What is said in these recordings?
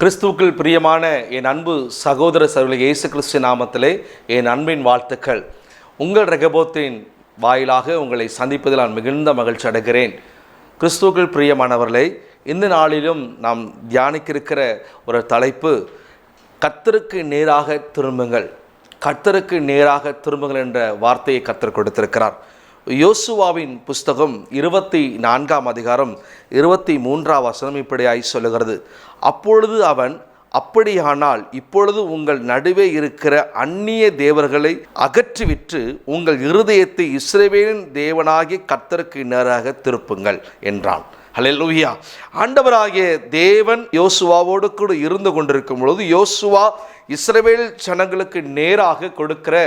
கிறிஸ்துவுக்குள் பிரியமான என் அன்பு சகோதர சகோதரி இயேசு கிறிஸ்து நாமத்திலே என் அன்பின் வாழ்த்துக்கள். உங்கள் ரெகபோத்தின் வாயிலாக உங்களை சந்திப்பதில் நான் மிகுந்த மகிழ்ச்சி அடைகிறேன். கிறிஸ்துவுக்குள் பிரியமானவர்களே, இந்த நாளிலும் நாம் தியானிக்கிற ஒரு தலைப்பு, கர்த்தருக்கு நேராக திரும்புங்கள். கர்த்தருக்கு நேராக திரும்புங்கள் என்ற வார்த்தையை கர்த்தர் கொடுத்திருக்கிறார். யோசுவாவின் புஸ்தகம் 24ஆம் அதிகாரம் 23ஆம் வசனம் இப்படியாய் சொல்லுகிறது. அப்பொழுது அவன், அப்படியானால் இப்பொழுது உங்கள் நடுவே இருக்கிற அந்நிய தேவர்களை அகற்றிவிட்டு உங்கள் இருதயத்தை இஸ்ரவேலின் தேவனாகிய கர்த்தருக்கு நேராக திருப்புங்கள் என்றான். ஹல்லேலூயா. ஆண்டவராகிய தேவன் யோசுவாவோடு கூட இருந்து கொண்டிருக்கும் பொழுது யோசுவா இஸ்ரவேல் ஜனங்களுக்கு நேராக கொடுக்கிற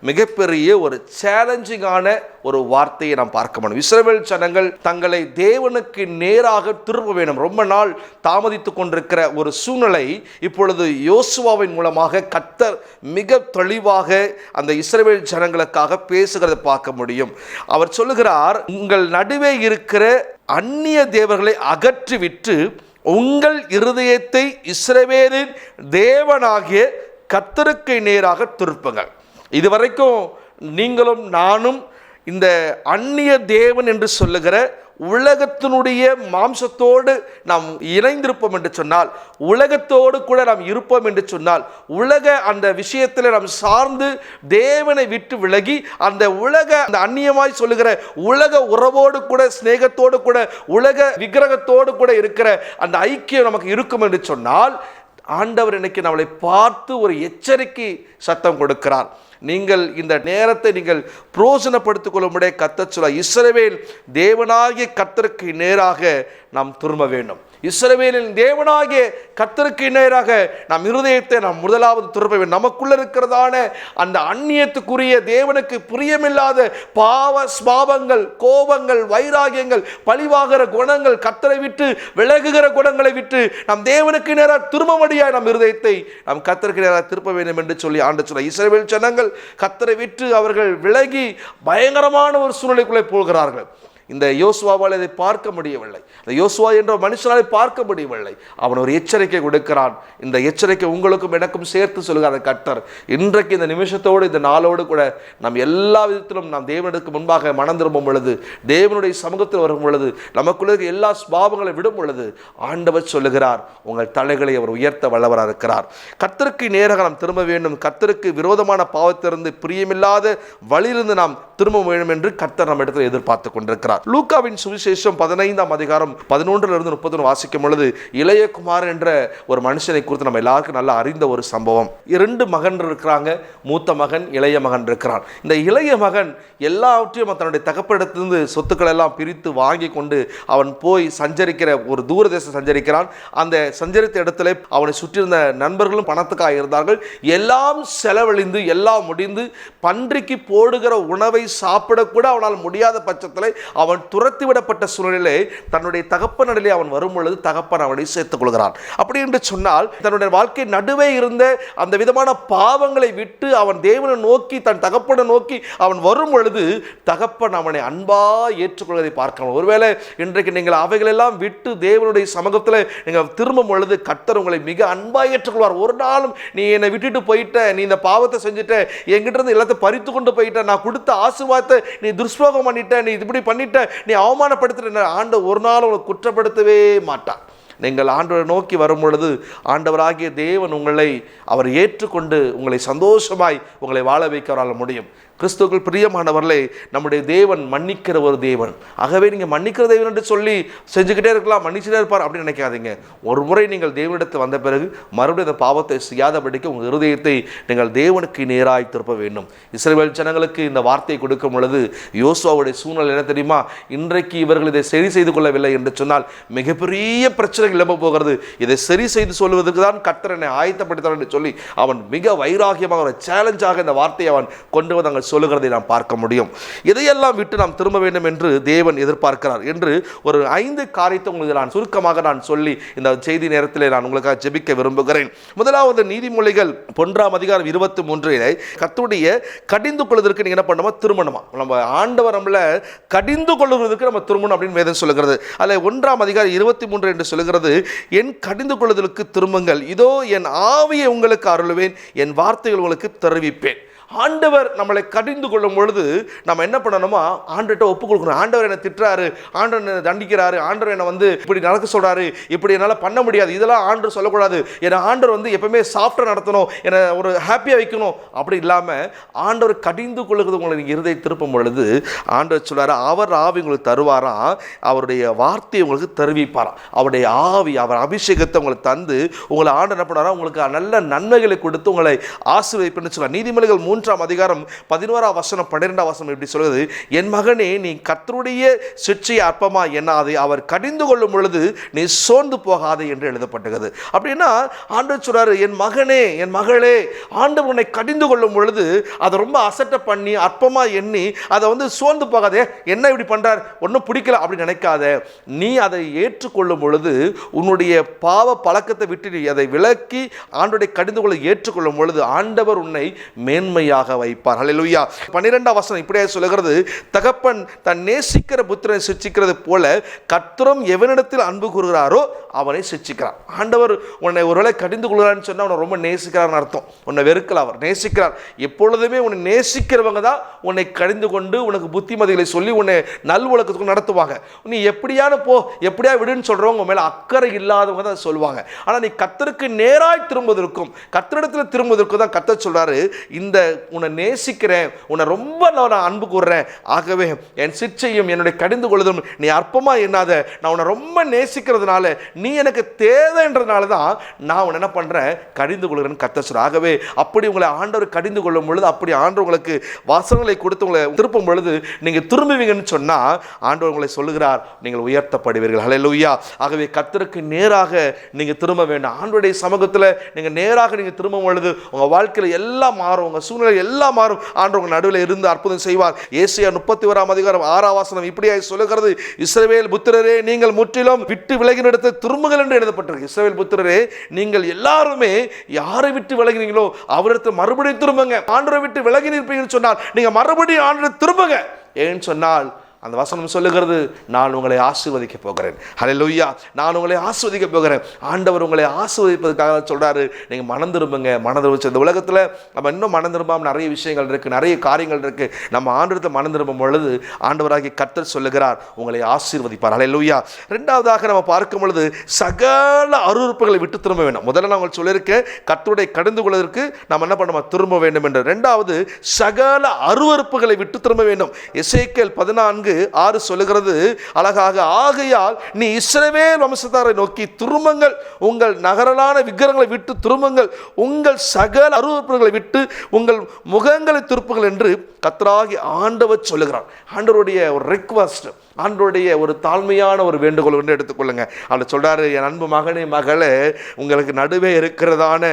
மிகப்பெரிய ஒரு சேலஞ்சிங்கான ஒரு வார்த்தையை நாம் பார்க்க முடியும். இஸ்ரவேல் ஜனங்கள் தங்களை தேவனுக்கு நேராக திரும்ப வேண்டும். ரொம்ப நாள் தாமதித்து கொண்டிருக்கிற ஒரு சூழ்நிலை இப்பொழுது யோசுவாவின் மூலமாக கர்த்தர் மிக தெளிவாக அந்த இஸ்ரவேல் ஜனங்களுக்காக பேசுகிறதை பார்க்க முடியும். அவர் சொல்லுகிறார், உங்கள் நடுவே இருக்கிற அந்நிய தேவர்களை அகற்றிவிட்டு உங்கள் இருதயத்தை இஸ்ரவேலின் தேவனாகிய கர்த்தருக்கு நேராக திருப்புங்கள். இதுவரைக்கும் நீங்களும் நானும் இந்த அந்நிய தேவன் என்று சொல்லுகிற உலகத்தினுடைய மாம்சத்தோடு நாம் இணைந்திருப்போம் என்று சொன்னால், உலகத்தோடு கூட நாம் இருப்போம் என்று சொன்னால், உலக அந்த விஷயத்தில் நாம் சார்ந்து தேவனை விட்டு விலகி அந்த அந்நியமாய் சொல்லுகிற உலக உறவோடு கூட, சிநேகத்தோடு கூட, உலக விக்கிரகத்தோடு கூட இருக்கிற அந்த ஐக்கியம் நமக்கு இருக்கும் என்று சொன்னால், ஆண்டவர் இன்னைக்கு நம்மளை பார்த்து ஒரு எச்சரிக்கை சத்தம் கொடுக்கிறார். நீங்கள் இந்த நேரத்தை நீங்கள் பிரயோஜனப்படுத்திக் கொள்ளும்படியே கர்த்தர் சொல்ல, இஸ்ரவேல் தேவனாகிய கர்த்தருக்கு நேராக நாம் திரும்ப வேண்டும். இஸ்ரவேலின் தேவனாகிய கர்த்தருக்கு நேராக நம் இருதயத்தை நாம் முதலாவது திரும்ப வேண்டும். நமக்குள்ள இருக்கிறதான அந்த அந்நியத்துக்குரிய தேவனுக்கு பிரியமில்லாத பாவ ஸ்பாவங்கள், கோபங்கள், வைராகியங்கள், பழிவாகிற குணங்கள், கர்த்தரை விட்டு விலகுகிற குணங்களை விட்டு நம் தேவனுக்கு நேராக திரும்படியாய் நம் இருதயத்தை நாம் கர்த்தருக்கு நேராக திருப்ப வேண்டும் என்று சொல்லி ஆண்டு சொல்ல, இஸ்ரவேல் ஜனங்கள் கர்த்தரை விட்டு அவர்கள் விலகி பயங்கரமான ஒரு சூழ்நிலைக்குள்ளே போகிறார்கள். இந்த யோசுவாவால் இதை பார்க்க முடியவில்லை. இந்த யோசுவா என்ற மனுஷனாலே பார்க்க முடியவில்லை. அவன் ஒரு எச்சரிக்கை கொடுக்கிறான். இந்த எச்சரிக்கை உங்களுக்கும் எனக்கும் சேர்த்து சொல்லுகிற கர்த்தர் இன்றைக்கு இந்த நிமிஷத்தோடு, இந்த நாளோடு கூட நாம் எல்லா விதத்திலும் நாம் தேவனுக்கு முன்பாக மனம் திரும்பும் பொழுது, தேவனுடைய சமூகத்தில் வரும் பொழுது, நமக்குள்ள எல்லா ஸ்பாவங்களை விடும் பொழுது, ஆண்டவர் சொல்லுகிறார், உங்கள் தலைகளை அவர் உயர்த்த வல்லவராக இருக்கிறார். கர்த்தருக்கு நேராக நாம் திரும்ப வேண்டும். கர்த்தருக்கு விரோதமான பாவத்திலிருந்து, பிரியமில்லாத வழியிலிருந்து நாம் திரும்ப வேண்டும் என்று கர்த்தர் நம்ம இடத்தில் எதிர்பார்த்து கொண்டிருக்கிறார். லூக்காவின் சுவிசேஷம் 15ஆம் அதிகாரம் 11 to 30 வாசிக்கும் பொழுது, இளையகுமார் என்ற ஒரு மனுஷனை குறித்து நம்ம எல்லாருக்கும் நல்லா அறிந்த ஒரு சம்பவம். 2 மகன் இருக்கிறாங்க. மூத்த மகன், இளைய மகன் இருக்கிறான். இந்த இளைய மகன் எல்லாவற்றையும் தன்னுடைய தகப்பனிடத்திலிருந்து சொத்துக்கள் எல்லாம் பிரித்து வாங்கி கொண்டு அவன் போய் சஞ்சரிக்கிற ஒரு தூரதேசம் சஞ்சரிக்கிறான். அந்த சஞ்சரித்த இடத்துல அவனை சுற்றியிருந்த நண்பர்களும் பணத்துக்காக இருந்தார்கள். எல்லாம் செலவழிந்து எல்லாம் முடிந்து பன்றிக்கு போடுகிற உணவை சாப்பிடக்கூட அவனால் முடியாத பட்சத்தில் அவன் துரத்திவிடப்பட்ட சூழ்நிலை தன்னுடைய தகப்பனிலே அவன் வரும் பொழுது தகப்பன் அவனை சேர்த்துக் கொள்கிறான். அப்படி என்று சொன்னால், தன்னுடைய வாழ்க்கை நடுவே இருந்த அந்த விதமான பாவங்களை விட்டு அவன் தேவனை நோக்கி, தன் தகப்பனை நோக்கி அவன் வரும் பொழுது தகப்பன் அவனை அன்பா ஏற்றுக்கொள்வதை பார்க்கலாம். ஒருவேளை இன்றைக்கு நீங்கள் அவைகளெல்லாம் விட்டு தேவனுடைய சமூகத்தில் நீங்கள் திரும்பும் பொழுது கர்த்தர் உங்களை மிக அன்பா ஏற்றுக்கொள்வார். ஒரு நாளும் நீ என்னை விட்டுட்டு போயிட்ட, நீ இந்த பாவத்தை செஞ்சுட்ட, என்கிட்ட இருந்து எல்லாத்தையும் பறித்து கொண்டு போயிட்ட, நான் கொடுத்த ஆசீர்வாதத்தை நீ துஷ்பிரயோகம் பண்ணிட்ட, நீ இப்படி பண்ணிட்ட, நீ அவமானப்படுத்துற, ஆண்டவர் ஒரு நாள் உங்களை குற்றப்படுத்தவே மாட்டார். நீங்கள் ஆண்டவரை நோக்கி வரும் பொழுது ஆண்டவராகிய தேவன் உங்களை அவர் ஏற்றுக்கொண்டு உங்களை சந்தோஷமாய் உங்களை வாழ வைக்க முடியும். கிறிஸ்துவுக்குள் பிரியமானவர்களே, நம்முடைய தேவன் மன்னிக்கிற ஒரு தேவன். ஆகவே நீங்கள் மன்னிக்கிற தேவன் என்று சொல்லி செஞ்சுக்கிட்டே இருக்கலாம், மன்னிச்சுட்டே இருப்பார் அப்படின்னு நினைக்காதீங்க. ஒரு முறை நீங்கள் தேவனிடத்தில் வந்த பிறகு மறுபடியும் அந்த பாவத்தை செய்யாதபடிக்கு உங்கள் இருதயத்தை நீங்கள் தேவனுக்கு நேராய் திருப்ப வேண்டும். இஸ்ரவேல் ஜனங்களுக்கு இந்த வார்த்தையை கொடுக்கும் பொழுது யோசுவாவுடைய சூழ்நிலை என்ன தெரியுமா? இன்றைக்கு இவர்கள் இதை சரி செய்து கொள்ளவில்லை என்று சொன்னால் மிகப்பெரிய பிரச்சனைகள் எழும்ப போகிறது. இதை சரி செய்து சொல்வதற்கு தான் கர்த்தர் என்னை ஆயத்தப்படுத்தார் என்று சொல்லி அவன் மிக வைராகியமாக ஒரு சேலஞ்சாக இந்த வார்த்தையை அவன் கொண்டு வந்து சொல்லுகிறதை நாம் பார்க்க முடியும். இதையெல்லாம் விட்டு நாம் திரும்ப வேண்டும் என்று தேவன் எதிர்பார்க்கிறார் என்று ஒரு 5 காரியத்தை உங்களுக்கு நான் சுருக்கமாக நான் சொல்லி இந்த செய்தி நேரத்தில் நான் உங்களுக்காக ஜெபிக்க விரும்புகிறேன். முதலாவது, நீதிமொழிகள் 1ஆம் அதிகாரம் 23 கர்த்தருடைய கடிந்து கொள்வதற்கு நீங்க என்ன பண்ணணுமா? திருமணமா. நம்ம ஆண்டவர் நம்மள கடிந்து கொள்வதற்கு நம்ம திருமணம் அப்படின்னு வேதம் சொல்லுகிறது. அதில் 1ஆம் அதிகாரம் 23 என்று சொல்லுகிறது, சொல்லுகிறது, என் கடிந்து கொள்ளுதலுக்கு திரும்புங்கள், இதோ என் ஆவியை உங்களுக்கு அருளுவேன், என் வார்த்தைகள் உங்களுக்கு தெரிவிப்பேன். ஆண்டவர் நம்மளை கடிந்து கொள்ளும் பொழுது நம்ம என்ன பண்ணணுமா, ஆண்டவர்கிட்ட ஒப்பு கொடுக்கணும். ஆண்டவர் என்னை திட்டுறாரு, ஆண்டவர் என்னை தண்டிக்கிறாரு, ஆண்டவர் என்னை இப்படி நடக்க சொல்றாரு, இப்படி என்னால் பண்ண முடியாது, இதெல்லாம் ஆண்டவர் சொல்லக்கூடாது. என்னை ஆண்டவர் எப்பவுமே சாஃப்டாக நடத்தணும், என்னை ஒரு ஹாப்பியாக வைக்கணும். அப்படி இல்லாமல் ஆண்டவர் கடிந்து கொள்ளுகிறது உங்களை நீங்கள் இருதை திருப்பும் பொழுது ஆண்டவர் சொல்றாரு, அவர் ஆவி உங்களுக்கு தருவாராம், அவருடைய வார்த்தையை உங்களுக்கு தெரிவிப்பாராம். அவருடைய ஆவி, அவர் அபிஷேகத்தை உங்களுக்கு தந்து உங்களை ஆண்டவர் என்ன பண்ணாரா, உங்களுக்கு நல்ல நன்மைகளை கொடுத்து உங்களை ஆசீர்வதிப்பேன்னு சொல்றார். நீதிமொழிகள் 3ஆம் அதிகாரம் 11ஆம் வசனம் 12ஆம் வசனம் இப்படி சொல்கிறது, என் மகனே, நீ கர்த்தருடைய சிட்சையை அற்பமா எண்ணாதே, அவர் கடிந்து கொள்ளும் பொழுது நீ சோர்ந்து போகாதே என்று எழுதப்பட்டது. அப்படின்னா ஆண்டவர் சொல்றாரு, என் மகனே, என் மகளே, ஆண்டவர் உன்னை கடிந்து கொள்ளும் பொழுது அதை ரொம்ப அசட்டை பண்ணி அற்பமா எண்ணி அதை சோர்ந்து போகாதே, என்ன இப்படி பண்றார், ஒன்றும் பிடிக்கல அப்படி நினைக்காத. நீ அதை ஏற்றுக்கொள்ளும் பொழுது உன்னுடைய பாவ பழக்கத்தை விட்டு நீ அதை விலக்கி ஆண்டவரை கடிந்து கொள்ள ஏற்றுக்கொள்ளும் பொழுது ஆண்டவர் உன்னை மேன்மையாக வைப்பார். ஹல்லேலூயா. 12ஆம் வசனம் இப்படியே சொல்லுகிறது, தகப்பன் தன் நேசிக்கிற புத்திரனை சிட்சிக்கிறது போல கர்த்தரும் எவனிடத்தில் அன்பு கூறுகிறாரோ அவனை சிட்சிக்கிறார். ஆண்டவர் உன்னை ஒருவேளை கடிந்து கொள்கிறான்னு சொன்னால் அவனை ரொம்ப நேசிக்கிறார்னு அர்த்தம். உன்னை வெறுக்கல, அவர் நேசிக்கிறார். எப்பொழுதுமே உன்னை நேசிக்கிறவங்க தான் உன்னை கடிந்து கொண்டு உனக்கு புத்திமதிகளை சொல்லி உன்னை நல் உலகத்துக்கு நடத்துவாங்க. நீ எப்படியான போ, எப்படியா விடுன்னு சொல்றவங்க உன் மேல அக்கறை இல்லாதவங்க தான் சொல்லுவாங்க. ஆனால் நீ கர்த்தருக்கு நேராய் திரும்புவதற்கும் கர்த்தரிடத்தில் திரும்புவதற்கும் தான் கர்த்தர் சொல்றாரு, இந்த உன்னை நேசிக்கிறேன், உன்னை ரொம்ப நான் அன்பு கூறுறேன், ஆகவே என் சிற்சையும் என்னுடைய கடிந்து கொள்ளுதலும் நீ அற்பமா எண்ணாத, நான் உன்னை ரொம்ப நேசிக்கிறதுனால, நீ எனக்கு தேவைன்றதுனால தான் நான் உன்னை என்ன பண்றேன், கடிந்து கொள்கிறேன்னு கர்த்தர் சொல்றார். ஆகவே அப்படி உங்களை ஆண்டவர் கடிந்து கொள்ளும் பொழுது, அப்படி ஆண்டவர் உங்களுக்கு வசனங்களை கொடுத்து உங்களை திருப்பும் பொழுது நீங்க திரும்புவீங்கன்னு சொன்னா ஆண்டவர் உங்களை சொல்லுகிறார், நீங்கள் உயர்த்தப்படுவீர்கள். ஹல்லேலூயா. ஆகவே கர்த்தருக்கு நேராக நீங்க திரும்ப வேண்டும். ஆண்டவருடைய சமூகத்தில் நீங்க நேராக நீங்க திரும்பும் பொழுது உங்க வாழ்க்கையில எல்லாம் மாறும், உங்க சூழ்நிலை எல்லாம் மாறும். ஆண்டவர் உங்க நடுவில் இருந்து அற்புதம் செய்வார். ஏசாயா 31ஆம் அதிகாரம் 6ஆம் வசனம் இப்படியாய் சொல்லுகிறது, இஸ்ரவேல் புத்திரரே, நீங்கள் முற்றிலும் விட்டு விலகின இடத்தை திரும்புங்கள் என்று எழுதப்பட்டிருக்கு. இஸ்ரவேல் புத்திரரே, நீங்கள் எல்லாருமே யாரை விட்டு விலகினீங்களோ அவரிடத்தில் மறுபடியும் திரும்புங்க. ஆண்டவரை விட்டு விலகி நிற்பீங்கன்னு சொன்னால் நீங்க மறுபடியும் ஆண்டவரை திரும்புங்க. ஏன்னு சொன்னால் அந்த வசனம் சொல்லுகிறது, நான் உங்களை ஆசீர்வதிக்க போகிறேன். ஹல்லேலூயா. நான் உங்களை ஆசீர்வதிக்க போகிறேன். ஆண்டவர் உங்களை ஆசீர்வதிப்பதற்காக சொல்றாரு, நீங்க மனம் திரும்புங்க. மனம் திரும்ப, இந்த உலகத்தில் நம்ம இன்னும் மனம் திரும்பாம நிறைய விஷயங்கள் இருக்கு, நிறைய காரியங்கள் இருக்கு. நம்ம ஆண்டவரத்தை மனம் திரும்பும் பொழுது ஆண்டவராகிய கர்த்தர் சொல்லுகிறார், உங்களை ஆசீர்வதிப்பார். ஹல்லேலூயா. இரண்டாவதாக நம்ம பார்க்கும் பொழுது சகல அருவருப்புகளை விட்டு திரும்ப வேண்டும். முதல்ல நான் உங்களுக்கு சொல்லியிருக்கேன், கர்த்தருடைய கடிந்து கொள்வதற்கு நம்ம என்ன பண்ணணும், திரும்ப வேண்டும் என்று. இரண்டாவது, சகல அருவருப்புகளை விட்டு திரும்ப வேண்டும். எசேக்கியேல் 14:6 சொல்லுகிறது அழகாக, ஆகையால் நீ இஸ்ரவேல் வம்சத்தாரை நோக்கி திரும்புங்கள், உங்கள் நகரலான விக்கிரகங்களை விட்டு திரும்புங்கள், உங்கள் சகல அருவருப்புகளை விட்டு உங்கள் முகங்களை திருப்புங்கள் என்று கர்த்தராகிய ஆண்டவர் சொல்லுகிறார். ஆண்டவருடைய ஒரு ரிக்வெஸ்ட், ஆண்டவருடைய ஒரு தாழ்மையான ஒரு வேண்டுகோள் என்று எடுத்துக்கொள்ளுங்க. அவர் சொல்றாரு, என் அன்பு மகனே, மகளே, உங்களுக்கு நடுவே இருக்கிறதான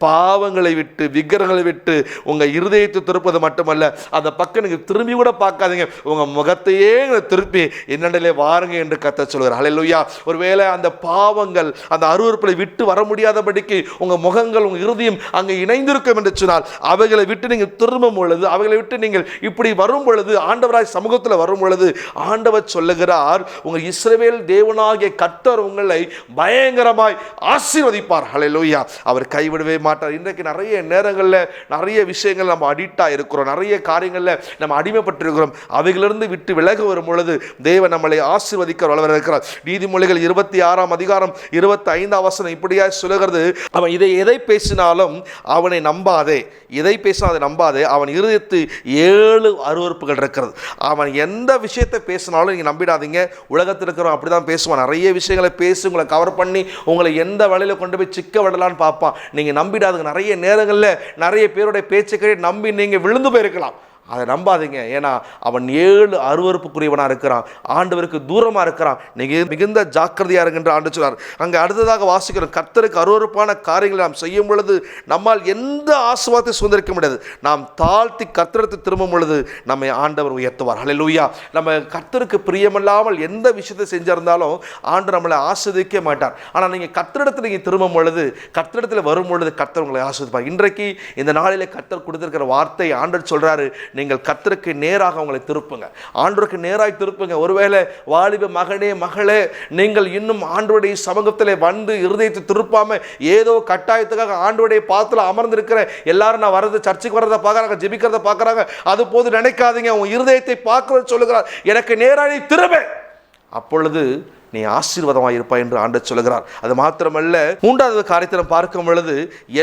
பாவங்களை விட்டு விக்கிரகங்களை விட்டு உங்க இருதயத்தை திருப்பது மட்டுமல்ல, அந்த பக்கம் நீங்க திரும்பி கூட பார்க்காதீங்க, உங்க முகத்தையே திருப்பி என்னிலே வாருங்க என்று கர்த்தர் சொல்கிறார். ஹல்லேலூயா. ஒருவேளை அந்த பாவங்கள், அந்த அருவருப்புகளை விட்டு வர முடியாதபடிக்கு உங்க முகங்கள், உங்க இருதயம் அங்கே இணைந்திருக்கும் என்று சொன்னால், அவைகளை விட்டு நீங்கள் திரும்பும் பொழுது, அவைகளை விட்டு நீங்கள் இப்படி வரும் பொழுது, ஆண்டவராய் சமூகத்தில் வரும் பொழுது ஆண்டவர் சொல்லுகிறார், உங்கள் இஸ்ரவேல் தேவனாகிய கர்த்தர் உங்களை பயங்கரமாய் ஆசீர்வதிப்பார். ஹல்லேலூயா. அவர் கைவிடவே மாட்டார். இன்றைக்கு நிறைய நேரங்களில் நிறைய விஷயங்கள் நம்ம அடிக்டா இருக்கிறோம், நிறைய காரியங்களில் நம்ம அடிமைப்பட்டிருக்கிறோம். அவைகளிலிருந்து விட்டு விலக வரும் பொழுது தேவன் நம்மளை ஆசீர்வதிக்க வல்லவர் இருக்கிறார். நீதிமொழிகள் 26ஆம் அதிகாரம் 25ஆம் வசனம் இப்படியா சொல்லுகிறது, அவன் எதை பேசினாலும் அவனை நம்பாதே, எதை பேசினாலும் அதை நம்பாதே, அவன் இருதயத்தில் 7 அருவருப்புகள் இருக்கிறது. அவன் எந்த விஷயத்தை பேசினாலும் நீங்கள் நம்பிடாதீங்க. உலகத்தில் இருக்கிறவன் அப்படி தான் பேசுவான், நிறைய விஷயங்களை பேசி உங்களை கவர் பண்ணி உங்களை எந்த வழியில் கொண்டு போய் சிக்க விடலான்னு பார்ப்பான். நீங்கள் நம்பிடாதுங்க. நிறைய நேரங்களில் நிறைய பேருடைய பேச்சுக்களை நம்பி நீங்கள் விழுந்து போயிருக்கலாம். அதை நம்பாதீங்க. ஏன்னா அவன் 7 அருவருப்புக்குரியவனாக இருக்கிறான், ஆண்டவருக்கு தூரமாக இருக்கிறான். நீங்கள் மிகுந்த ஜாக்கிரதையாக இருக்கின்ற ஆண்டு சொன்னார். அங்கே அடுத்ததாக வாசிக்கிறோம், கர்த்தருக்கு அருவருப்பான காரியங்களை நாம் செய்யும் பொழுது நம்மால் எந்த ஆசீர்வாதத்தை சுதந்திரிக்க முடியாது. நாம் தாழ்த்தி கர்த்தருக்கு திரும்பும் பொழுது நம்மை ஆண்டவர் உயர்த்துவார். ஹல்லேலூயா. நம்ம கர்த்தருக்கு பிரியமில்லாமல் எந்த விஷயத்தை செஞ்சிருந்தாலும் ஆண்டவர் நம்மளை ஆசீர்வதிக்க மாட்டார். ஆனால் நீங்கள் கர்த்தரிடத்தில் நீங்கள் திரும்பும் பொழுது, கர்த்தரிடத்தில் வரும் பொழுது கர்த்தர் உங்களை ஆசீர்வதிப்பார். இன்றைக்கு இந்த நாளில் கர்த்தர் கொடுத்திருக்கிற வார்த்தை, ஆண்டவர் சொல்றாரு, நீங்கள் கர்த்தருக்கு நேராக உங்களை திருப்புங்க, ஆண்டவருக்கு நேராய் திருப்புங்க. ஒருவேளை வாலிப மகனே மகளே, நீங்கள் இன்னும் ஆண்டவருடைய சமூகத்தில் வந்து இருதயத்தை திருப்பாம ஏதோ கட்டாயத்துக்காக ஆண்டவருடைய பாதத்தில் அமர்ந்திருக்கிற எல்லாரும் நான் வரது சர்ச்சுக்கு வரதை பார்க்குறாங்க, ஜெபிக்கிறத பார்க்குறாங்க, அது போது நினைக்காதீங்க. உன் இருதயத்தை பார்க்க சொல்லுகிறார், எனக்கு நேராக திரும்ப, அப்பொழுது நீ ஆசீர்வாதமாக இருப்பாய் என்று ஆண்டவர் சொல்கிறார். அது மாத்திரமல்ல, மூன்றாவது காரியத்தை பார்க்கும் பொழுது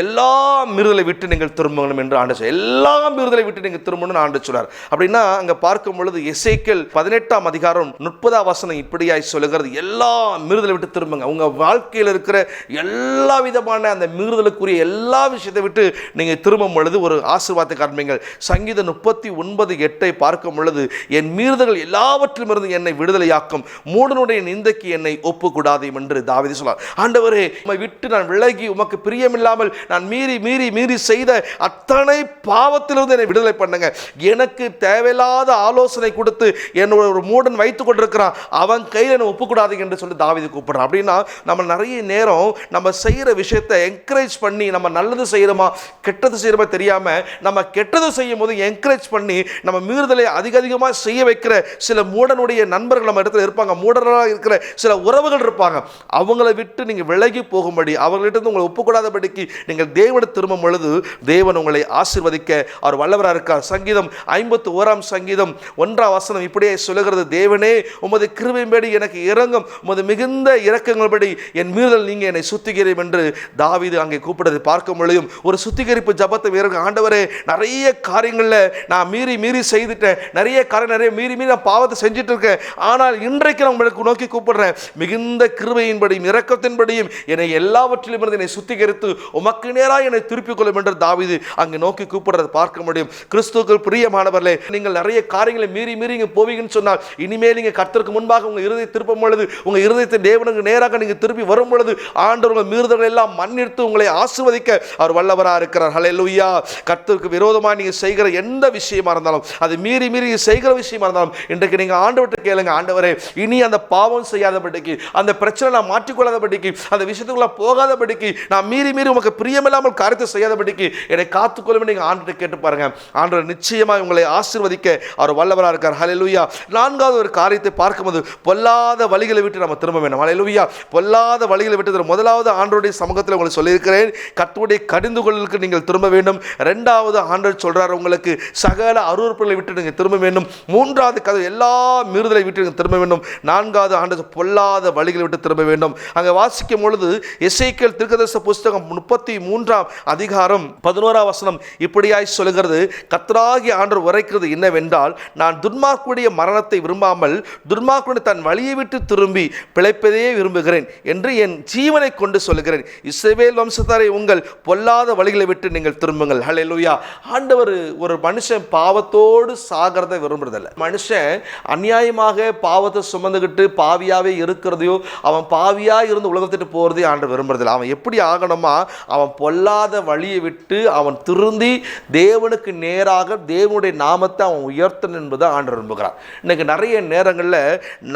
எல்லா மீறுதலை விட்டு நீங்கள் திரும்பணும் என்று ஆண்டவர், எல்லா மீறுதலை விட்டு நீங்கள் திரும்பணும்னு ஆண்டவர் சொல்றார். அப்படின்னா அங்கே பார்க்கும் பொழுது எசேக்கியேல் 18ஆம் அதிகாரம் 30ஆம் வசனம் இப்படியாய் சொல்லுகிறது, எல்லா மீறுதலை விட்டு திரும்புங்க. உங்கள் வாழ்க்கையில் இருக்கிற எல்லா விதமான அந்த மீறுதலுக்குரிய எல்லா விஷயத்தை விட்டு நீங்கள் திரும்பும் பொழுது ஒரு ஆசீர்வாதத்தை காண்பீங்கள். சங்கீதம் 39:8 பார்க்கும் பொழுது, என் மீறுதல்கள் எல்லாவற்றிலும் இருந்து என்னை விடுதலையாக்கும், மூடனுடைய நிந்தை என்னை ஒப்புக்கூடாது என்று தாவீது சொன்னார். ஆண்டவரே, உம்மை விட்டு நான் விலகி உமக்கு பிரியமில்லாமல் நான் மீறி செய்த அத்தனை பாவத்திலிருந்து என்னை விடுதலை பண்ணுங்க. எனக்கு தேவையில்லாத ஆலோசனை கொடுத்து என்னோட ஒரு மூடன் வைத்துக் கொண்டிருக்கிறான், அவன் கையில் என்னை ஒப்புக்கூடாது என்று சொல்லி தாவீது கூப்பிடுறான். அப்படின்னா நம்ம நிறைய நேரம் நம்ம செய்கிற விஷயத்தை என்கரேஜ் பண்ணி, நம்ம நல்லது செய்கிறோமா கெட்டது செய்கிறோமா தெரியாம நம்ம கெட்டது செய்யும் போது என்கரேஜ் பண்ணி நம்ம மீறுதலை அதிகமாக செய்ய வைக்கிற சில மூடனுடைய நண்பர்கள் நம்ம இடத்துல இருப்பாங்க. மூடனாக இருக்கிற சில உறவுகள் இருப்பாங்க. அவங்களை விட்டு நீங்கள் விலகி போகும்படி, அவர்களிடம் உங்களை ஒப்புக்கூடாதபடிக்கு நீங்கள் தேவனை திரும்பும் பொழுது தேவன் உங்களை ஆசீர்வதிக்க அவர் வல்லவராக இருக்கார். சங்கீதம் 51ஆம் சங்கீதம் 1ஆம் வசனம் இப்படியே சொல்லுகிறது, தேவனே உமது கிருபையின்படி எனக்கு இரங்கும், உமது மிகுந்த இரக்கங்கள்படி என் மீறுதல் நீங்க என்னை சுத்திகரியும் என்று தாவீது அங்கே கூப்பிடுறதை பார்க்க முடியும். ஒரு சுத்திகரிப்பு ஜபத்தை வீரர்கள், ஆண்டவரே நிறைய காரியங்களில் நான் மீறி செய்துட்டேன், நிறைய காரியம் மீறி நான் பாவத்தை செஞ்சுட்டு இருக்கேன், ஆனால் இன்றைக்கு நான் உங்களுக்கு நோக்கி கூப்பிடுறேன், மிகுந்த கிருபையின்படியும் இரக்கத்தின்படியும் என்னை எல்லாவற்றிலும் இருந்து என்னை சுத்திகரித்து உமக்கு நேராக என்னை திருப்பிக் கொள்ளும் என்று தாவீது அங்கு நோக்கி கூப்பிடுறதை பார்க்க முடியும். கிறிஸ்துவுக்குள் பிரியமானவர்களே, நீங்கள் நிறைய காரியங்களை மீறி இங்கே போவீங்கன்னு சொன்னால், இனிமேல் நீங்கள் கர்த்தருக்கு முன்பாக உங்கள் இருதயத்தை திருப்பும் பொழுது, உங்கள் இருதயத்தை தேவனுக்கு நேராக நீங்கள் திருப்பி வரும் பொழுது ஆண்டவர் உங்கள் மீறுதல்கள் எல்லாம் மன்னித்து உங்களை ஆசீர்வதிக்க அவர் வல்லவராக இருக்கிறார். ஹல்லேலூயா. கர்த்தருக்கு விரோதமாக நீங்கள் செய்கிற எந்த விஷயமா இருந்தாலும், அது மீறி செய்கிற விஷயமா இருந்தாலும், இன்றைக்கு நீங்கள் ஆண்டவர்கிட்ட கேளுங்க, ஆண்டவரே இனி அந்த பாவம் செய்யாதபடிக்கு, அந்த பிரச்சனை நான் மாற்றிக்கொள்ளாதபடிக்கு, அந்த விஷயத்துக்குள்ள போகாதபடிக்கு, நான் மீறி உமக்கு பிரியமில்லாமல் காரியத்தை செய்யாதபடிக்கு என்னை காத்துக்கொள்ளும் நீங்க ஆண்டவரை கேட்டு பாருங்க. ஆண்டவர் நிச்சயமாக உங்களை ஆசீர்வதிக்க அவர் வல்லவராக இருக்கார். ஹல்லேலூயா. நான்காவது ஒரு காரியத்தை பார்க்கும்போது, பொல்லாத வழிகளை விட்டு நம்ம திரும்ப வேண்டும். ஹல்லேலூயா. பொல்லாத வழிகளை விட்டு முதலாவது ஆண்டவருடைய சமூகத்தில் உங்களுக்கு சொல்லியிருக்கிறேன், கர்த்தருடைய கடிந்து கொள்ளலுக்கு நீங்கள் திரும்ப வேண்டும். இரண்டாவது ஆண்டவர் சொல்றார், உங்களுக்கு சகல அருவருப்புகளை விட்டு நீங்கள் திரும்ப வேண்டும். மூன்றாவது கதை எல்லா மீறுதலை விட்டு நீங்கள் திரும்ப வேண்டும். நான்காவது ஆண்டவர் பொல்லாத வழிகளை விட்டு திரும்ப வேண்டும். அங்கே வாசிக்கும் பொழுது எசேக்கியேல் தீர்க்கதரிசி புஸ்தகம் 33ஆம் அதிகாரம் 11ஆம் வசனம் இப்படியாய் சொல்கிறது, கர்த்தராகிய ஆண்டவர் உரைக்கிறது என்னவென்றால், நான் துன்மார்க்குடைய மரணத்தை விரும்பாமல் துன்மார்க்குடைய தன் வழியை விட்டு திரும்பி பிழைப்பதே விரும்புகிறேன் என்று என் ஜீவனை கொண்டு சொல்லுகிறேன். இஸ்ரவேல் வம்சத்தாரை உங்கள் பொல்லாத வழிகளை விட்டு நீங்கள் திரும்புங்கள். ஹல்லேலூயா. ஆண்டவர் ஒரு மனுஷன் பாவத்தோடு சாகிறதை விரும்புறதில்லை. மனுஷன் அநியாயமாக பாவத்தை சுமந்துக்கிட்டு பாவியாவே இருக்கிறதையோ, அவன் பாவியா இருந்து உலகத்திட்டு போறதே ஆண்டவர் விரும்புறதில்லை. அவன் எப்படி ஆகணுமா, அவன் பொல்லாத வழியை விட்டு அவன் திருந்தி தேவனுக்கு நேராக தேவனுடைய நாமத்தை அவன் உயர்த்தணும் என்பதை ஆண்டவர் விரும்புகிறார். இன்னைக்கு நிறைய நேரங்களில்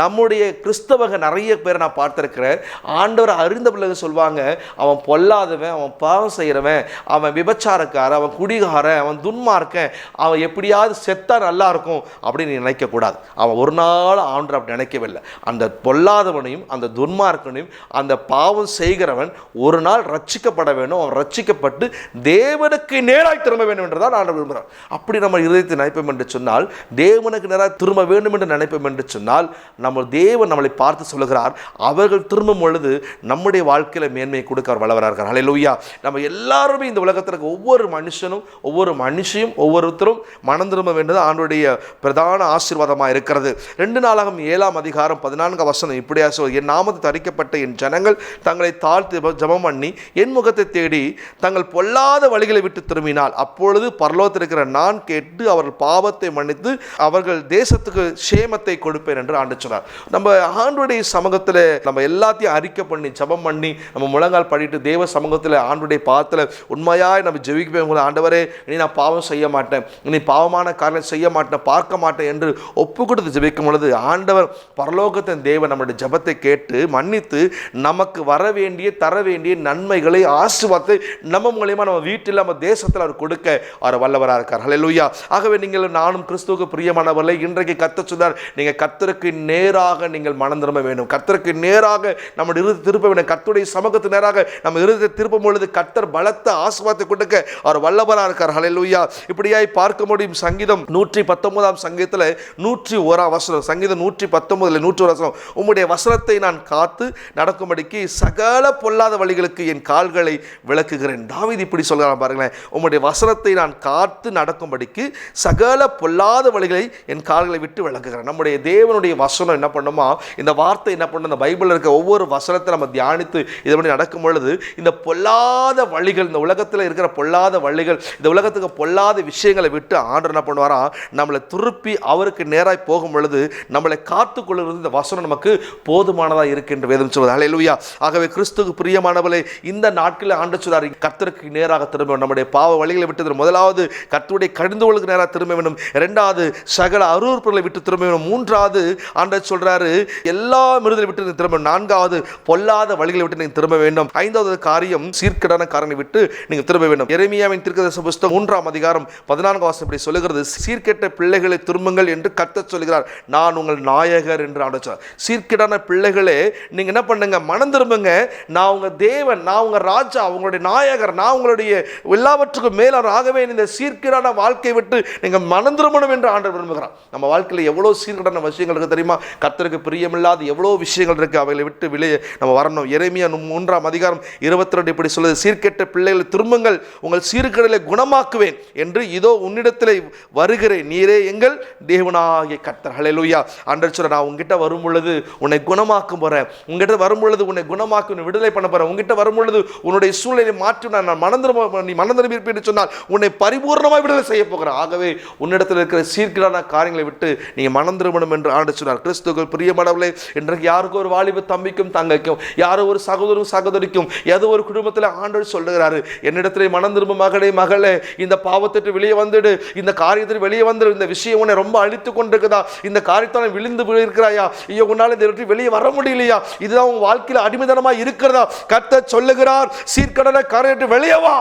நம்முடைய கிறிஸ்தவங்க நிறைய பேர் நான் பார்த்திருக்கிறேன், ஆண்டவர் அறிந்த பிள்ளைங்க சொல்வாங்க, அவன் பொல்லாதவன், அவன் பாவம் செய்கிறவன், அவன் விபச்சாரக்காரன், அவன் குடிகாரன், அவன் துன்மார்க்கன், அவன் எப்படியாவது செத்தா நல்லா இருக்கும் அப்படின்னு நினைக்கக்கூடாது. அவன் ஒரு நாள் ஆண்டவர் அப்படி நினைக்கவில்லை. அந்த பொல்லாதவனையும் அந்த துன்மார்க்கனையும் அந்த பாவம் செய்கிறவன் ஒரு நாள் ரட்சிக்கப்பட வேண்டும். அவன் ரட்சிக்கப்பட்டு தேவனுக்கு நேராய் திரும்ப வேண்டும் என்றுதான் ஆண்டவர் விரும்புகிறார். அப்படி நம்ம இதயத்தை நினைப்போம் என்று சொன்னால், தேவனுக்கு நேராக திரும்ப வேண்டும் என்று நினைப்போம் என்று சொன்னால், நம்ம தேவன் நம்மளை பார்த்து சொல்லுகிறார், அவர்கள் திரும்பும் பொழுது நம்முடைய வாழ்க்கையில் மேன்மையை கொடுக்க அவர் வல்லவராக இருக்கிறார். ஹல்லேலூயா. நம்ம எல்லாருமே இந்த உலகத்திற்கு ஒவ்வொரு மனுஷனும் ஒவ்வொரு மனுஷியும் ஒவ்வொருத்தரும் மனம் திரும்ப வேண்டியது ஆண்டவருடைய பிரதான ஆசீர்வாதமாக இருக்கிறது. 2 நாளாகமம் 7ஆம் அதிகாரம் 14ஆம் வசனம் இப்படியா சொல், என் நாமத்தை தரிக்கப்பட்ட என் ஜனங்கள் தங்களை தாழ்த்தி ஜெபம் பண்ணி என் முகத்தை தேடி தங்கள் பொல்லாத வழிகளை விட்டு திரும்பினால், அப்பொழுது பரலோகத்தில் இருக்கிற நான் கேட்டு அவர்கள் பாவத்தை மன்னித்து அவர்கள் தேசத்துக்கு சேமத்தை கொடுப்பேன் என்று ஆண்டவர் சொன்னார். நம்ம ஆண்டவருடைய சமூகத்தில் நம்ம எல்லாத்தையும் அறிக்கை பண்ணி ஜெபம் பண்ணி நம்ம முழங்கால் படிட்டு தேவ சமூகத்தில் ஆண்டவருடைய பாதத்தில் உண்மையாய் நம்ம ஜெபிக்கும்போது, ஆண்டவரே இனி நான் பாவம் செய்ய மாட்டேன், இனி பாவமான காரியம் செய்ய மாட்டேன், பார்க்க மாட்டேன் என்று ஒப்பு கொடுத்து ஜெபிக்கும் பொழுது ஆண்டவர் பரலோகத்தின் தேவன் நம்முடைய ஜெபத்தை கேட்டு மன்னித்து நமக்கு வர வேண்டிய தர வேண்டிய நன்மைகளை ஆசீர்வாதத்தை நம்ம மூலமா நம்ம வீட்டில் நம்ம தேசத்தில் அவர் கொடுக்க அவர் வல்லவராக இருக்கார். ஹல்லேலூயா. ஆகவே நீங்கள் நானும் கிறிஸ்துவுக்கு பிரியமானவர்களே, இன்றைக்கு கர்த்தர் சொன்னார், நீங்கள் கர்த்தருக்கு நேராக நீங்கள் மனம் திரும்ப வேண்டும். கர்த்தருக்கு நேராக நம்முடைய இருதயத்தை திருப்ப வேண்டும். கர்த்தருடைய சமூகத்துக்கு நேராக நம்ம இருதயத்தை திருப்பும் பொழுது கர்த்தர் பலத்த ஆசீர்வாதத்தை கொடுக்க அவர் வல்லவராக இருக்கார். ஹல்லேலூயா. இப்படியாய் பார்க்க முடியும். சங்கீதம் 119 சங்கீதத்தில் 101 வசனம், சங்கீதம் 119 101 வசனம், உம்முடைய வசனத்தை நான் காத்து நடக்கும்படிக்கு சகல பொல்லாத வழிகளுக்கு என் கால்களை விளக்குகிறேன். தாவீது இப்படி சொல்கிறான் பாருங்களேன், உம்முடைய வசனத்தை நான் காத்து நடக்கும்படிக்கு சகல பொல்லாத வழிகளை என் கால்களை விட்டு விளக்குகிறேன். நம்முடைய தேவனுடைய வசனம் என்ன பண்ணுமா, இந்த வார்த்தை என்ன பண்ணும், இந்த பைபிளில் இருக்க ஒவ்வொரு வசனத்தை நம்ம தியானித்து இதை பண்ணி நடக்கும் பொழுது இந்த பொல்லாத வழிகள், இந்த உலகத்தில் இருக்கிற பொல்லாத வழிகள், இந்த உலகத்துக்கு பொல்லாத விஷயங்களை விட்டு ஆண்டவர் என்ன பண்ணுவாரா, நம்மளை திருப்பி அவருக்கு நேராய் போகும் பொழுது நம்மளை காத்துக்கொள்வது இந்த வசனம் நமக்கு போதுமானதாக இருக்கின்ற வேதம் சொல்வது. ஹல்லேலூயா. ஆகவே கிறிஸ்துவுக்கு பிரியமானவர்களே, இந்த நாட்களில் ஆண்டவர் சொல்றார், கர்த்தருக்கு நேராக திரும்ப, நம்முடைய பாவ வழிகளை விட்டு முதலாவது கர்த்தருடைய கடிந்துகளுக்கு நேராக திரும்ப வேண்டும். இரண்டாவது சகல அருவருப்புகளை விட்டு திரும்ப வேண்டும். மூன்றாவது ஆண்டவர் சொல்றாரு, எல்லா மிருதலை விட்டு நீங்க திரும்ப. நான்காவது பொல்லாத வழிகளை விட்டு நீங்க திரும்ப வேண்டும். ஐந்தாவது காரியம் சீர்கேடான காரணங்களை விட்டு நீங்க திரும்ப வேண்டும். எரேமியாவின் தீர்க்கதரிசன புத்தகம் 3 அதிகாரம் 14 வசனம் இப்படி சொல்லுகிறது, சீர்கேட்ட பிள்ளைகளை திரும்புங்கள் என்று கர்த்தர் சொல்கிறார், நான் உங்கள் நாயகர் என்று ஆண்டவர் சொல்றார். சீர்கேடான பிள்ளைகளே, நீங்க என்ன பண்ணுங்க, மனம் திரும்புங்க. நான் உங்க தேவன், நான் உங்க ராஜா, உங்களுடைய நாயகர், நான் உங்களுடைய எல்லாவற்றுக்கும் மேலான. ஆகவே இந்த சீர்கேடான வாழ்க்கையை விட்டு நீங்க மனம் திரும்பணும் என்று ஆண்டவர் விரும்புகிறார். நம்ம வாழ்க்கையில் எவ்வளவு சீர்கேடான விஷயங்கள் இருக்கு தெரியுமா? கர்த்தருக்கு பிரியமில்லாத எவ்வளவு விஷயங்கள் இருக்கு, அவைகளை விட்டு வெளியே நம்ம வரணும். எரேமியா 3 அதிகாரம் 22 இப்படி சொல்லுது, சீர்கேட்ட பிள்ளைகளை திரும்புங்கள், உங்கள் சீர்கேடுகளை குணமாக்குவேன் என்று இதோ உன்னிடத்திலே வருகிறேன், நீரே எங்கள் தேவனாகிய கர்த்தர். ஹல்லேலூயா. ஆண்டவர் சொல்றார், நான் உங்ககிட்ட வரும் பொழுது உன்னை குணமாக்கும் போறேன், உங்ககிட்ட வரும் பொழுது உன்னை குணமாக்கி உன்னை விடுதலை பண்ண போறேன், உங்ககிட்ட வரும் பொழுது உன்னுடைய சூழ்நிலை மாற்றி நான் மனம் திரும்ப, நீ மனம் திரும்பி இருப்பேன் சொன்னால் உன்னை பரிபூர்ணமாக விடுதலை செய்ய போகிறேன். ஆகவே உன்னிடத்தில் இருக்கிற சீர்கேடான காரியங்களை விட்டு நீங்கள் மனம் திரும்பணும் என்று ஆண்டு சொன்னார். கிறிஸ்துவுக்கு பிரியமானவர்களே, இன்றைக்கு யாருக்கும் ஒரு வாலிப தம்பிக்கும் தங்கைக்கும், யாரோ ஒரு சகோதரரும் சகோதரிக்கும், ஏதோ ஒரு குடும்பத்தில் ஆண்டவர் சொல்லுகிறாரு, என்னிடத்திலே மனம் திரும்ப மகளே, மகளே, இந்த பாவத்திற்கு வெளியே வந்துடு, இந்த காரியத்தில் வெளியே வந்துடு, இந்த விஷயம் உன்னை ரொம்ப அழித்து கொண்டிருக்குதா, இந்த காரியத்தால் விழுந்து இருக்கிறாயா, ஐயோ உன்னால் இந்த வெளியே வர முடியலையா, இதுதான் உன் வாழ்க்கையில் அடிமைத்தனமாக இருக்கிறதா, கர்த்தர் சொல்லுகிறார், சீர்கேடான காரியத்தை வெளியே வா.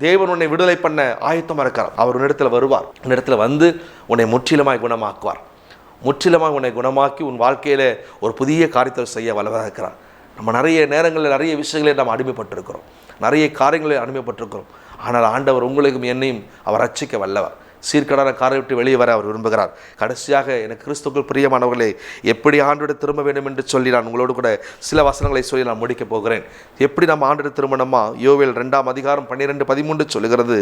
தேவன் உன்னை விடுதலை பண்ண ஆயத்தமாக இருக்கிறார். அவர் உன்னிடத்தில் வருவார், உன்னிடத்தில் வந்து உன்னை முற்றிலுமாய் குணமாக்குவார். முற்றிலுமாய் உன்னை குணமாக்கி உன் வாழ்க்கையில் ஒரு புதிய காரியத்தை செய்ய வல்லவராக இருக்கிறார். நம்ம நிறைய நேரங்களில் நிறைய விஷயங்களில் நம்ம அடிமைப்பட்டிருக்கிறோம், நிறைய காரியங்களில் அடிமைப்பட்டிருக்கிறோம். ஆனால் ஆண்டவர் உங்களுக்கும் என்னையும் அவர் ரட்சிக்க வல்லவர். சீர்கேடான காரை விட்டு வெளியே வர அவர் விரும்புகிறார். கடைசியாக, எனக்கு கிறிஸ்துவுக்குள் பிரியமானவர்களே, எப்படி ஆண்டோடு திரும்ப வேண்டும் என்று சொல்லி நான் உங்களோடு கூட சில வசனங்களை சொல்லி நான் முடிக்கப் போகிறேன். எப்படி நம்ம ஆண்டோடு திரும்பணுமா? யோவேல் 2 அதிகாரம் 12-13 சொல்லுகிறது,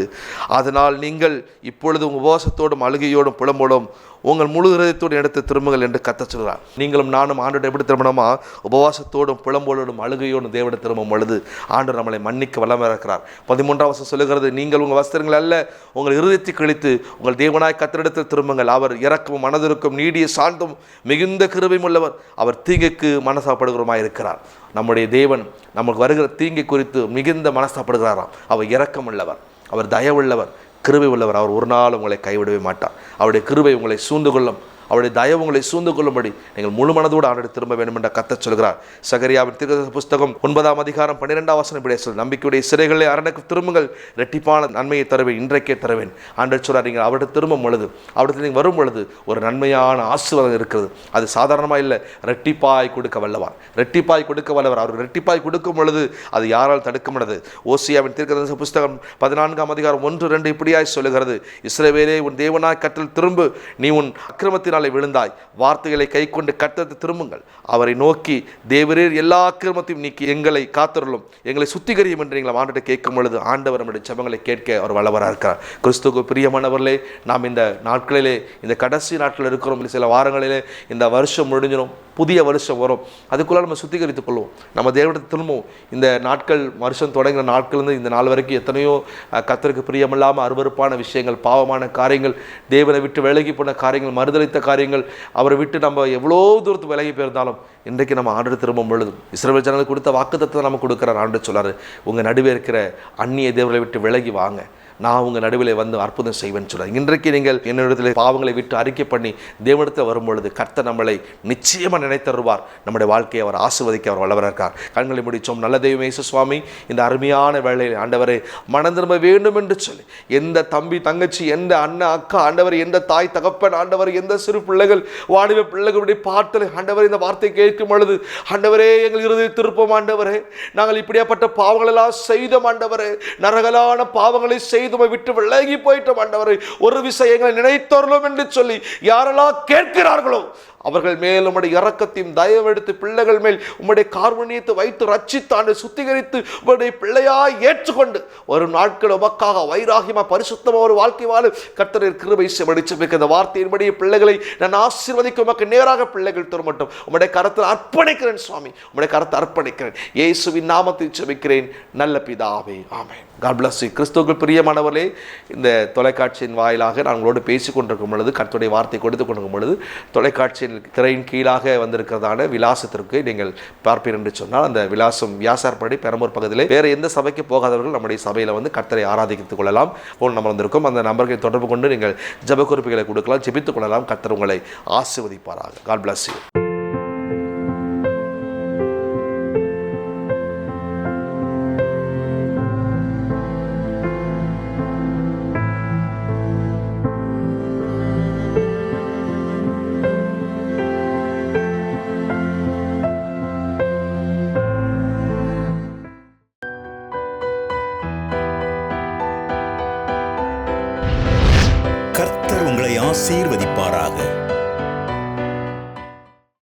அதனால் நீங்கள் இப்பொழுது உபவாசத்தோடும் அழுகையோடும் புலம்போடும் உங்கள் முழு இதயத்தோடு எடுத்து திரும்புங்கள் என்று கர்த்தர் சொல்கிறார். நீங்களும் நானும் ஆண்டோடு எப்படி திரும்பணுமா? உபவாசத்தோடும் புலம்போடும் அழுகையோடும் தேவனை திரும்பும் பொழுது ஆண்டவர் நம்மளை மன்னிக்க வல்லவராக இருக்கிறார். 13 வசனம் சொல்லுகிறது, நீங்கள் உங்கள் வஸ்திரங்கள் அல்ல, உங்கள் இருதயத்தை கிழித்து உங்கள் தேவனாய் கர்த்தரிடத்தில் திரும்புங்கள். அவர் இரக்கமும் மனதிற்கும் நீடிய சாந்தம் மிகுந்த கிருபையும் உள்ளவர், அவர் தீங்குக்கு மனசாப்படுகிறவருமாய் இருக்கிறார். நம்முடைய தேவன் நமக்கு வருகிற தீங்கை குறித்து மிகுந்த மனசாப்படுகிறாராம். அவர் இரக்கம் உள்ளவர், அவர் தயவுள்ளவர், கிருபை உள்ளவர். அவர் ஒரு நாள் உங்களை கைவிடவே மாட்டார். அவருடைய கிருபை உங்களை சூழ்ந்து கொள்ளும், அவருடைய தயவு உங்களை சூழ்ந்து கொள்ளும்படி நீங்கள் முழு மனதோடு ஆண்டோடு திரும்ப வேண்டும் என்ற கர்த்தர் சொல்கிறார். சகரியாவின் தீர்க்கதரிசன புத்தகம் 9 அதிகாரம் 12 வசனம் இப்படி சொல்லுது, நம்பிக்கையுடைய சிறைகளை அரணுக்கு திரும்புங்கள், இரட்டிப்பான நன்மையை தருவேன், இன்றைக்கே தருவேன். ஆண்டவர் சொல்கிறார், நீங்கள் அவர்கிட்ட திரும்பும் பொழுது, அவர்கிட்ட நீங்கள் வரும் பொழுது ஒரு நன்மையான ஆசீர்வாதம் இருக்கிறது. அது சாதாரணமாக இல்லை, ரெட்டிப்பாய் கொடுக்க வல்லவர், ரெட்டிப்பாய் கொடுக்க வல்லவர். அவர் ரெட்டிப்பாய் கொடுக்கும் பொழுது அது யாரால் தடுக்க முடியாது? ஓசியாவின் தீர்க்கதரிசன புத்தகம் 14 அதிகாரம் 1-2 இப்படியாய் சொல்லுகிறது, இஸ்ரவேலே, உன் தேவனாய் கர்த்தரில் திரும்பு, நீ உன் அக்கிரமத்தின் விழுந்தாய், வார்த்தைகளை கை கொண்டு கர்த்தரை திரும்புங்கள், அவரை நோக்கி, தேவரீர் எல்லா அக்கிரமத்தையும் நீக்கி எங்களை காத்தருளும், எங்களை சுத்திகரியும் என்று நீங்கள் ஆண்டவரை கேட்கும் பொழுது ஆண்டவர் நம்முடைய ஜெபங்களை கேட்க அவர் வல்லவராக இருக்கிறார். கிறிஸ்துவுக்கு பிரியமானவர்களே, நாம் இந்த நாட்களிலே, இந்த கடைசி நாட்களில் இருக்கிறோம். சில வாரங்களிலே இந்த வருஷம் முடிஞ்சிடும், புதிய வருஷம் வரும். அதுக்குள்ளே நம்ம சுத்திகரித்துக் கொள்வோம், நம்ம தேவனிடத்தில் திரும்புவோம். இந்த நாட்கள், வருஷம் தொடங்கின நாட்கள்லேருந்து இந்த நாள் வரைக்கும் எத்தனையோ கர்த்தருக்கு பிரியமில்லாமல் அருவருப்பான விஷயங்கள், பாவமான காரியங்கள், தேவனை விட்டு விலகி போன காரியங்கள், மறுதலித்த காரியங்கள், அவரை விட்டு நம்ம எவ்வளோ தூரத்து விலகி போயிருந்தாலும் இன்றைக்கு நம்ம ஆண்டவரை திரும்பும் பொழுது இஸ்ரவேல் ஜனங்களுக்கு கொடுத்த வாக்குத்தத்தத்தை நம்ம கொடுக்குறார். ஆண்டவர் சொல்றாரு, உங்கள் நடுவே இருக்கிற அந்நிய தேவர்களை விட்டு விலகி வாங்க, நான் உங்கள் நடுவில் வந்து அற்புதம் செய்வேன்னு சொல்கிறார். இன்றைக்கு நீங்கள் என்னிடத்தில் பாவங்களை விட்டு அறிக்கை பண்ணி தேவனிடத்தில் வரும்பொழுது கர்த்தர் நம்மளை நிச்சயமாக நினைத்தருவார். நம்முடைய வாழ்க்கையை அவர் ஆசீர்வதிக்க அவர் வல்லவராக இருக்கார். கண்களை முடிச்சோம். நல்ல தெய்வமே இயேசு சுவாமி, இந்த அருமையான வேளையில் ஆண்டவரே மனம் திரும்ப வேண்டும் என்று சொல்லி எந்த தம்பி தங்கச்சி, எந்த அண்ணன் அக்கா, ஆண்டவர் எந்த தாய் தகப்பன், ஆண்டவர் எந்த சிறு பிள்ளைகள், வாலிப பிள்ளைகளுடைய பாட்டலை ஆண்டவர் இந்த வார்த்தை கேட்கும் பொழுது ஆண்டவரே எங்கள் இறுதி திருப்பம் ஆண்டவரே, நாங்கள் இப்படியாப்பட்ட பாவங்கள் எல்லாம் செய்தோம் ஆண்டவரே, நரகலான பாவங்களை செய்து விட்டு விலகி போயிட்டோம் ஆண்டவரே, ஒரு விஷயங்களை நினைத்தருளும் என்று சொல்லி யாரெல்லாம் கேட்கிறார்களோ அவர்கள் மேல் உம்முடைய இரக்கத்தையும் தயவெடுத்து பிள்ளைகள் மேல் உம்முடைய கார்வணியத்தை வைத்து ரட்சித்தாண்டு சுத்திகரித்து உம்முடைய பிள்ளையாய் ஏற்றுக்கொண்டு ஒரு நாட்கள் உமக்காக வைராகியமாக பரிசுத்தமாக ஒரு வாழ்க்கை வாழ கர்த்தர் கிருபை செய்ய இந்த வார்த்தையின்படி பிள்ளைகளை நான் ஆசீர்வதிக்க உமக்கு நேராக பிள்ளைகள் திரும்பட்டும். உம்முடைய கரத்தில் அர்ப்பணிக்கிறேன் சுவாமி, உம்முடைய கரத்தை அர்ப்பணிக்கிறேன். இயேசுவின் நாமத்தில் ஜெபிக்கிறேன் நல்ல பிதாவே, ஆமென். God bless you. கிறிஸ்துவுக்குள் பிரியமானவர்களே, இந்த தொலைக்காட்சியின் வாயிலாக நான் உங்களோடு பேசிக் கொண்டிருக்கும் பொழுது, கர்த்தருடைய வார்த்தை கொடுத்து கொண்டிருக்கும் பொழுது, தொலைக்காட்சியின் திரையின் கீழாக வந்திருக்கிறதான விலாசத்திற்கு நீங்கள் பார்ப்பீர் என்று சொன்னால், அந்த விலாசம் வியாசார்படி பெரம்பூர் பகுதியில் வேறு எந்த சபைக்கு போகாதவர்கள் நம்முடைய சபையில் வந்து கர்த்தரை ஆராதித்துக் கொள்ளலாம். ஃபோன் நம்பர் வந்திருக்கும், அந்த நம்பர்களை தொடர்பு கொண்டு நீங்கள் ஜெப குறிப்புகளை கொடுக்கலாம், ஜெபித்துக் கொள்ளலாம். கர்த்தர் உங்களை ஆசீர்வதிப்பாராக. God bless you. கர்த்தர் உங்களை ஆசீர்வதிப்பாராக.